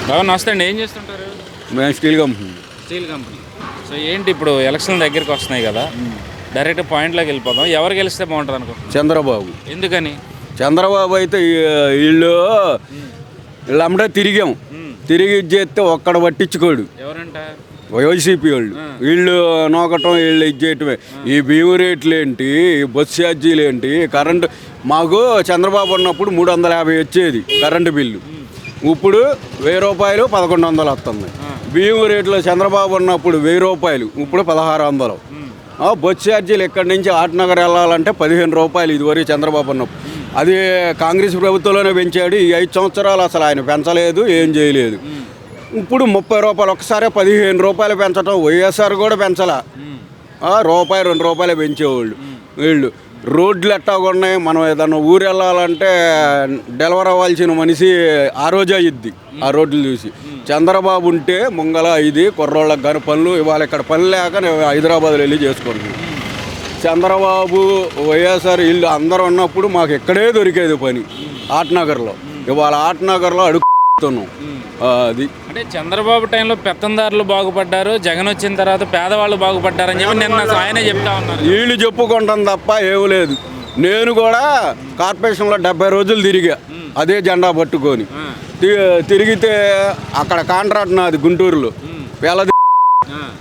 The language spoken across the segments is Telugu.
బాగా నమస్తే అండి. ఏం చేస్తుంటారు? మేము steel company. Steel company. So ఏంటి ఇప్పుడు ఎలక్షన్ దగ్గరికి వస్తున్నాయి కదా, డైరెక్ట్ పాయింట్లోకి వెళ్ళిపోదాం. ఎవరు గెలిస్తే బాగుంటుంది అనుకో? చంద్రబాబు. ఎందుకని? చంద్రబాబు అయితే వీళ్ళమ్మడే తిరిగాం, తిరిగి చేస్తే ఒక్కడ పట్టించుకోడు. ఎవరంట? వైసీపీ వాళ్ళు. వీళ్ళు నోకటం, వీళ్ళు ఇచ్చేయటమే. ఈ భీము రేట్లు ఏంటి, ఈ బస్సు ఛార్జీలు ఏంటి, కరెంటు. మాకు చంద్రబాబు ఉన్నప్పుడు 350 వచ్చేది కరెంటు బిల్లు. ఇప్పుడు 1000 రూపాయలు 1100 వస్తుంది. భీము రేట్లో చంద్రబాబు ఉన్నప్పుడు 1000 రూపాయలు, ఇప్పుడు 1600. బస్సు ఛార్జీలు ఇక్కడి నుంచి ఆటనగర్ వెళ్ళాలంటే 15 రూపాయలు ఇదివరకు చంద్రబాబు ఉన్నప్పుడు. అది కాంగ్రెస్ ప్రభుత్వంలోనే పెంచాడు. ఈ 5 సంవత్సరాలు అసలు ఆయన పెంచలేదు, ఏం చేయలేదు. ఇప్పుడు 30 రూపాయలు, ఒకసారి 15 రూపాయలు పెంచడం. వైఎస్ఆర్ కూడా పెంచలా, రూపాయి 2 రూపాయలు పెంచేవాళ్ళు. వీళ్ళు రోడ్లు ఎట్టాగా ఉన్నాయి. మనం ఏదన్నా ఊరు వెళ్ళాలంటే డెలివర్ అవ్వాల్సిన మనిషి ఆ రోజే అయ్యిద్ది ఆ రోడ్లు చూసి. చంద్రబాబు ఉంటే ముంగల ఇది కుర్రోళ్ళకి కానీ పనులు. ఇవాళ ఇక్కడ పని లేక హైదరాబాద్లో వెళ్ళి చేసుకుంటున్నాం. చంద్రబాబు, వైఎస్ఆర్ వీళ్ళు అందరూ ఉన్నప్పుడు మాకు ఇక్కడే దొరికేది పని ఆటనగర్లో. ఇవాళ ఆటనగర్లో అడుగుతున్నాం. అది అంటే చంద్రబాబు టైంలో పెత్తందారులు బాగుపడ్డారు, జగన్ వచ్చిన తర్వాత పేదవాళ్ళు బాగుపడ్డారని చెప్పి నిన్న ఆయనే చెప్తా ఉన్నారు. వీళ్ళు చెప్పుకుంటాం తప్ప ఏమీ లేదు. నేను కూడా కార్పొరేషన్లో 70 రోజులు తిరిగా అదే జెండా పట్టుకొని. తిరిగితే అక్కడ కాంట్రాక్ట్ నాది గుంటూరులో.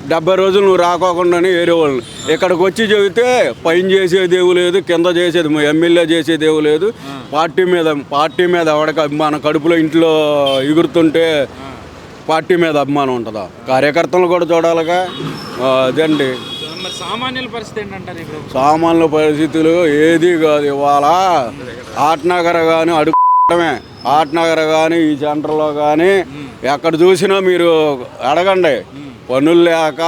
70 రోజులు నువ్వు రాకోకుండానే ఏరేవాళ్ళని. ఇక్కడికి వచ్చి చెబితే పైన చేసేదేవు లేదు, కింద చేసేది ఎమ్మెల్యే చేసేదేవు లేదు. పార్టీ మీద ఎవడికి అభిమానం, కడుపులో ఇంట్లో ఎగురుతుంటే పార్టీ మీద అభిమానం ఉంటుందా? కార్యకర్తలు కూడా చూడాలిగా. అదండి సామాన్యుల పరిస్థితి ఏంటంటారు ఇప్పుడు? సామాన్యుల పరిస్థితులు ఏది కాదు. ఇవాళ ఆటనగర్ కానీ అడుగుమే, ఆటనగర్ కానీ ఈ సెంటర్లో కానీ ఎక్కడ చూసినా మీరు అడగండి. పనులు లేక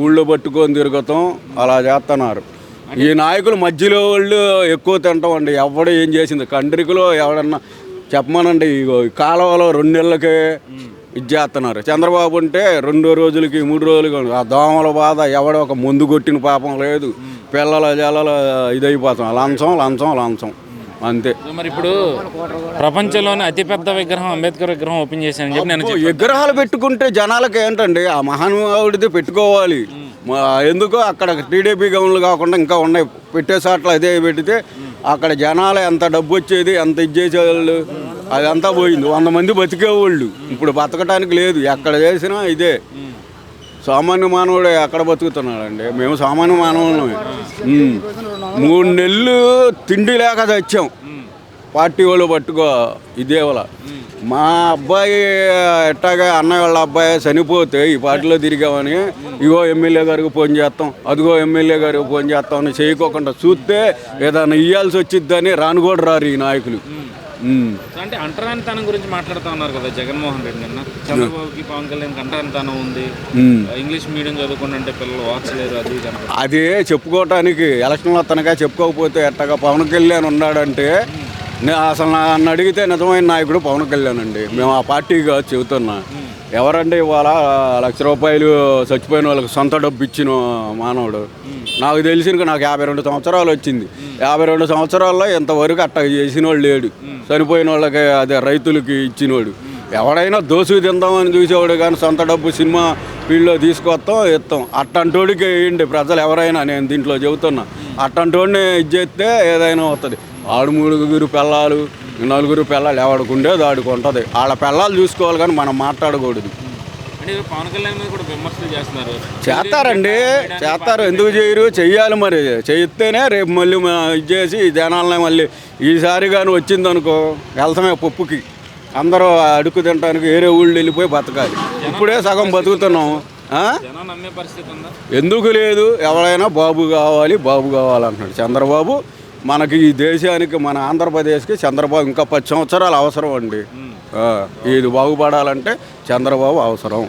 ఊళ్ళో పట్టుకొని తిరుగుతాం, అలా చేస్తున్నారు. ఈ నాయకులు మధ్యలో వాళ్ళు ఎక్కువ తింటామండి. ఎవడు ఏం చేసింది కండ్రికలో ఎవడన్నా చెప్పమనండి. ఈ కాలువలో 2 నెలలకే ఇది చేస్తున్నారు. చంద్రబాబు ఉంటే 2 రోజులకి 3 రోజులకి ఆ దోమల బాధ. ఎవడో ఒక ముందు కొట్టిన పాపం లేదు. పిల్లల జల్లలు ఇదైపోతాం. లంచం అంతే. మరి ఇప్పుడు ప్రపంచంలోనే అతిపెద్ద విగ్రహం అంబేద్కర్ విగ్రహం ఓపెన్ చేశానని చెప్పి నేను విగ్రహాలు పెట్టుకుంటే జనాలకి ఏంటండి, ఆ మహానుభావుడిది పెట్టుకోవాలి. ఎందుకో అక్కడ టీడీపీ గవర్నలు కాకుండా ఇంకా ఉన్నాయి పెట్టేసాట్లు. అదే పెడితే అక్కడ జనాలు ఎంత డబ్బు వచ్చేది, ఎంత ఇది చేసేవాళ్ళు, అదంతా పోయింది. 100 మంది బతికేవాళ్ళు. ఇప్పుడు బతకటానికి లేదు. ఎక్కడ చేసినా ఇదే. సామాన్య మానవుడు ఎక్కడ బతుకుతున్నాడండి? మేము సామాన్య మానవులమే. 3 నెలలు తిండి లేక తెచ్చాం. పార్టీ వాళ్ళు పట్టుకో ఇదేవల. మా అబ్బాయి ఎట్టాగా అన్నయ్య వాళ్ళ అబ్బాయి చనిపోతే ఈ పార్టీలో తిరిగామని ఇగో ఎమ్మెల్యే గారికి ఫోన్ చేస్తాం, అదిగో ఎమ్మెల్యే గారికి ఫోన్ చేస్తాం అని చేయకోకుండా చూస్తే ఏదైనా ఇవ్వాల్సి వచ్చిద్దని రాను కూడా రారు ఈ నాయకులు. అంటే అంటరానితనం గురించి మాట్లాడుతూ ఉన్నారు కదా జగన్మోహన్ రెడ్డి నిన్న. చంద్రబాబుకి పవన్ కళ్యాణ్ అంటరానితనం ఉంది, ఇంగ్లీష్ మీడియం చదువుకుంటే పిల్లలు వాచలేరు, అది చెప్పుకోవటానికి ఎలక్షన్లో తనగా చెప్పుకోకపోతే ఎట్టగా పవన్ కళ్యాణ్ ఉన్నాడంటే అసలు నన్ను అడిగితే నిజమైన నాయకుడు పవన్ కళ్యాణ్ అండి. మేము ఆ పార్టీగా చెబుతున్నా. ఎవరంటే ఇవాళ 1,00,000 రూపాయలు చచ్చిపోయిన వాళ్ళకి సొంత డబ్బు ఇచ్చిన మానవుడు. నాకు తెలిసిన నాకు 52 సంవత్సరాలు వచ్చింది. 52 సంవత్సరాల్లో ఇంతవరకు అట్ట చేసిన వాళ్ళు లేడు. చనిపోయిన వాళ్ళకి అదే రైతులకి ఇచ్చినోడు. ఎవడైనా దోసుకు తిందామని చూసేవాడు కానీ సొంత డబ్బు సినిమా ఫీల్డ్లో తీసుకొస్తాం ఇస్తాం. అట్టంటోడికి వేయండి ప్రజలు ఎవరైనా. నేను దీంట్లో చెబుతున్నా, అట్టంటోడిని ఇది చేస్తే ఏదైనా వస్తుంది. 3 పిల్లలు 4 పిల్లలు ఎవడుకుండేది ఆడికి ఉంటుంది. వాళ్ళ పిల్లలు చూసుకోవాలి కానీ మనం మాట్లాడకూడదు. పవన్ కళ్యాణ్ మీద కూడా విమర్శలు చేస్తున్నారు. చేస్తారు. ఎందుకు చేయరు? చెయ్యాలి. మరి చేయిస్తేనే రేపు మళ్ళీ ఇది చేసి జనాలనే మళ్ళీ ఈసారి కానీ వచ్చిందనుకో వెళ్తామే పప్పుకి. అందరూ అడుగు తినడానికి వేరే ఊళ్ళు వెళ్ళిపోయి బతకాలి. ఇప్పుడే సగం బతుకుతున్నాం. ఎందుకు లేదు? ఎవరైనా బాబు కావాలంటున్నాడు చంద్రబాబు. మనకి ఈ దేశానికి, మన ఆంధ్రప్రదేశ్కి చంద్రబాబు ఇంకా 10 సంవత్సరాలు అవసరం అండి. ఇది బాగుపడాలంటే చంద్రబాబు అవసరం.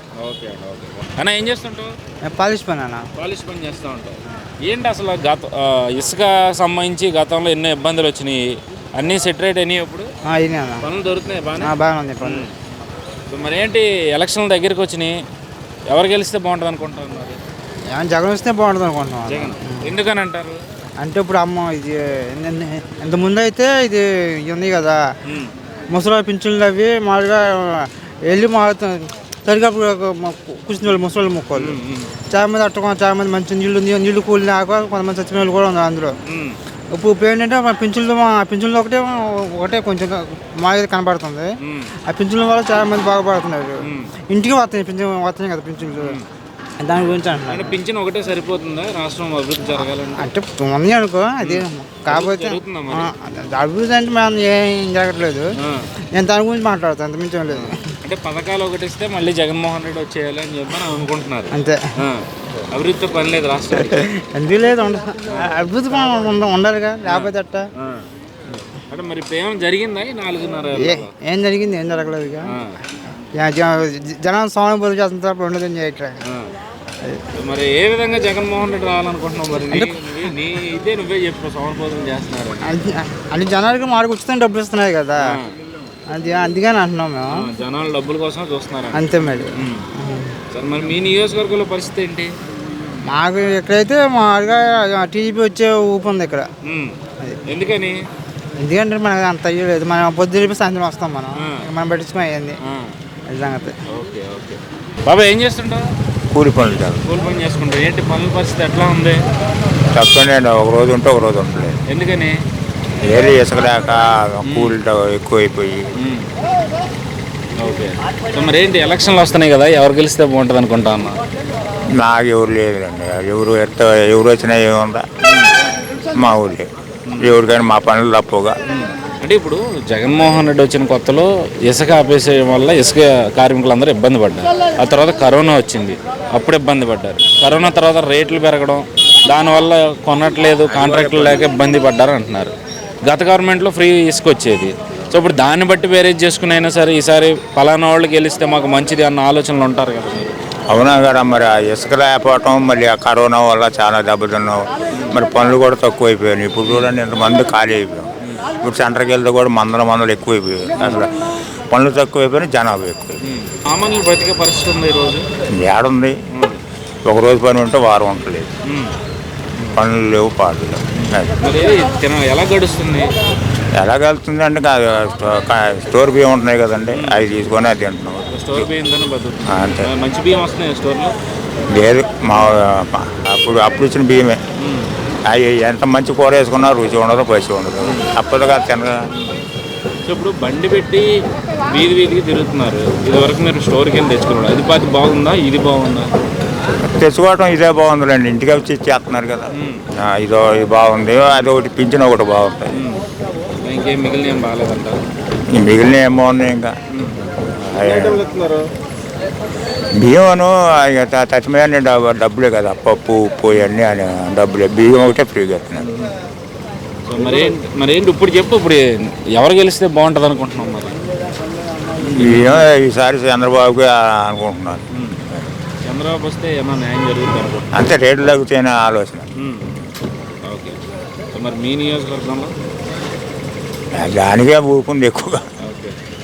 అన్న ఏం చేస్తుంటావు? పాలిష్ పని చేస్తూ ఉంటావు. ఏంటి అసలు ఇసుక సంబంధించి గతంలో ఎన్నో ఇబ్బందులు వచ్చినాయి, అన్నీ సెటరేట్ అయినాయి. ఇప్పుడు పనులు దొరుకుతున్నాయి బాగానే ఉంది పనులు. మరి ఏంటి ఎలక్షన్ల దగ్గరికి వచ్చినాయి, ఎవరు గెలిస్తే బాగుంటుంది అనుకుంటున్నారు? జగన్ వస్తే బాగుంటుంది అనుకుంటున్నాం. జగన్ ఎందుకని అంటారు? అంటే ఇప్పుడు ఇది ఇంతకుముందు అయితే ఇది ఉంది కదా ముసలి పింఛన్లు అవి మామూలుగా వెళ్ళి మా సరిగ్గా కూర్చుని వాళ్ళు ముసలి మొక్కలు చాలా మంది చాలా మంది మంచి నీళ్లు కూలి లేక కొంతమంది చచ్చిన వాళ్ళు కూడా ఉన్నారు అందులో. ఇప్పుడు ఏంటంటే మా పింఛన్లు ఒకటే కొంచెం మాది కనబడుతుంది. ఆ పింఛన్ల వల్ల చాలా మంది బాగుపడుతున్నారు. ఇంటికి వస్తున్నాయి కదా పింఛన్లు. దాని గురించి అంటే పింఛన్ ఒకటే సరిపోతుందా రాష్ట్రం అభివృద్ధి జరగాలంటే? అంటే ఉంది అనుకో అది. కాకపోతే అభివృద్ధి అంటే మనం ఏం జరగట్లేదు. నేను దాని గురించి మాట్లాడతాను, అంత మించి లేదు. అంటే పథకాలు ఒకటి ఇస్తే మళ్ళీ జగన్మోహన్ రెడ్డి వచ్చేయాలి అని చెప్పి అనుకుంటున్నారు అంతే. అభివృద్ధితో పని లేదు రాష్ట్రానికి. ఎందుకు లేదు, అభివృద్ధి ఉండాలిగా, లేకపోతే అట్ట. అంటే మరి ఇప్పుడు ఏమైనా జరిగిందా 4.5 ఏం జరిగింది, ఏం జరగలేదు. జనం సానుభూతి చేస్తున్న ఉండదని చేయట్లేదు. మరి ఏ విధంగా జగన్మోహన్ రెడ్డి రావాలనుకుంటున్నావు? మరి నువ్వే చెప్పు, సానుభూతి చేస్తున్నారు అన్ని జనాలకి మాకు ఉచితంగా డబ్బులు ఇస్తున్నాయి కదా, అందుకని అంటున్నాం మేము. జనాలు డబ్బుల కోసం చూస్తున్నారు అంతే మరి. సరే, మరి మీ నియోజకవర్గంలో పరిస్థితి ఏంటి? మాకు ఎక్కడైతే మామూలుగా టీడీపీ వచ్చే ఊపు ఉంది ఇక్కడ. ఎందుకని? ఎందుకంటే మనకు అంత అయ్యలేదు. మనం పొద్దున సాయంత్రం వస్తాం, మనం పట్టించుకుని అయ్యింది సంగతి. Okay okay. బాబా ఏం చేస్తుంటావు? కూలి పనులు కూలి పని చేసుకుంటారు. ఏంటి పనుల పరిస్థితి ఎట్లా ఉంది? తప్పండి, ఒక రోజు ఉంటే ఒక రోజు ఉండలేదు. ఎందుకని? ఏది ఇసుక లేక కూలి ఎక్కువైపోయి. ఓకే. సో మరి ఏంటి ఎలక్షన్లు వస్తున్నాయి కదా, ఎవరు గెలిస్తే బాగుంటుంది అనుకుంటా అన్న? నాకు ఎవరు లేదండి. ఎవరు వచ్చినా ఏముందా మా ఊళ్ళో ఎవరికైనా మా పనులు తప్పుగా. అంటే ఇప్పుడు జగన్మోహన్ రెడ్డి వచ్చిన కొత్తలో ఇసుక ఆపేసేయడం వల్ల ఇసుక కార్మికులందరూ ఇబ్బంది పడ్డారు. ఆ తర్వాత కరోనా వచ్చింది, అప్పుడు ఇబ్బంది పడ్డారు. కరోనా తర్వాత రేట్లు పెరగడం, దానివల్ల కొనట్లేదు, కాంట్రాక్టులు లేక ఇబ్బంది పడ్డారు అంటున్నారు. గత గవర్నమెంట్లో ఫ్రీ ఇసుక వచ్చేది. సో ఇప్పుడు దాన్ని బట్టి వేరేజ్ చేసుకుని అయినా సరే ఈసారి పలానా వాళ్ళు గెలిస్తే మాకు మంచిది అన్న ఆలోచనలు ఉంటారు కదా. అవునా కదా, మరి ఆ ఇసుక లేకపోవటం, మళ్ళీ ఆ కరోనా వల్ల చాలా దెబ్బతిన్నాం. మరి పనులు కూడా తక్కువ అయిపోయాయి. ఇప్పుడు చూడండి ఇంతమంది ఖాళీ అయిపోయాం. ఇప్పుడు సెంటర్కి వెళ్తే కూడా మందలు ఎక్కువైపోయాయి. అసలు పనులు తక్కువ అయిపోయినాయి, జనాభా ఎక్కువైపోయి. సామాన్యులు బ్రతికే పరిస్థితి ఉంది ఈరోజు. ఏడుంది, ఒక రోజు పని ఉంటే వారం ఉండలేదు. పనులు లేవు, పాటలు లేవు. ఎలా గడుస్తుంది? ఎలా వెళ్తుంది అంటే స్టోర్ బియ్యం ఉంటున్నాయి కదండి, అవి తీసుకొని అది తింటున్నాం. స్టోర్ బియ్యం అంతే. మంచి బియ్యం వస్తున్నాయి స్టోర్లో? లేదు, మా అప్పుడు ఇచ్చిన బియ్యమే. అవి ఎంత మంచి కూర వేసుకున్నా రుచి ఉండదు, పసి ఉండదు. అప్పుడు కాదు తినగా. సో ఇప్పుడు బండి పెట్టి వీధికి తిరుగుతున్నారు. ఇదివరకు మీరు స్టోర్కి వెళ్ళి తెచ్చుకున్నారు. అది పాతి బాగుందా, ఇది బాగుందా? తెచ్చుకోవటం ఇదే బాగుందిలేండి, ఇంటికి వచ్చి ఇచ్చేస్తున్నారు కదా. ఇది బాగుంది, అది ఒకటి పింఛన్ ఒకటి బాగుంటుంది. ఇంకేం మిగిలిన ఏం బాగాలేదంట? మిగిలిన ఏం బాగున్నాయి ఇంకా బియ్యము తచ్చిమయ్యాన్ని డబ్బులే కదా, పప్పు ఉప్పు ఇవన్నీ డబ్బులే. బియ్యం ఒకటే ఫ్రీగా ఇస్తున్నారు. సో మరేంటి ఇప్పుడు చెప్పు, ఇప్పుడు ఎవరు గెలిస్తే బాగుంటుంది అనుకుంటున్నాం? మరి బియ్యం ఈసారి చంద్రబాబుకి అనుకుంటున్నారు. చంద్రబాబు వస్తే ఏమన్నా న్యాయం జరుగుతుంది అనుకుంటున్నాను. అంతే, రేట్లు తగ్గుతాయనే ఆలోచన. ఓకే. సో మరి మీ నియోజకవర్గంలో దానికే ఊపుంది ఎక్కువగా.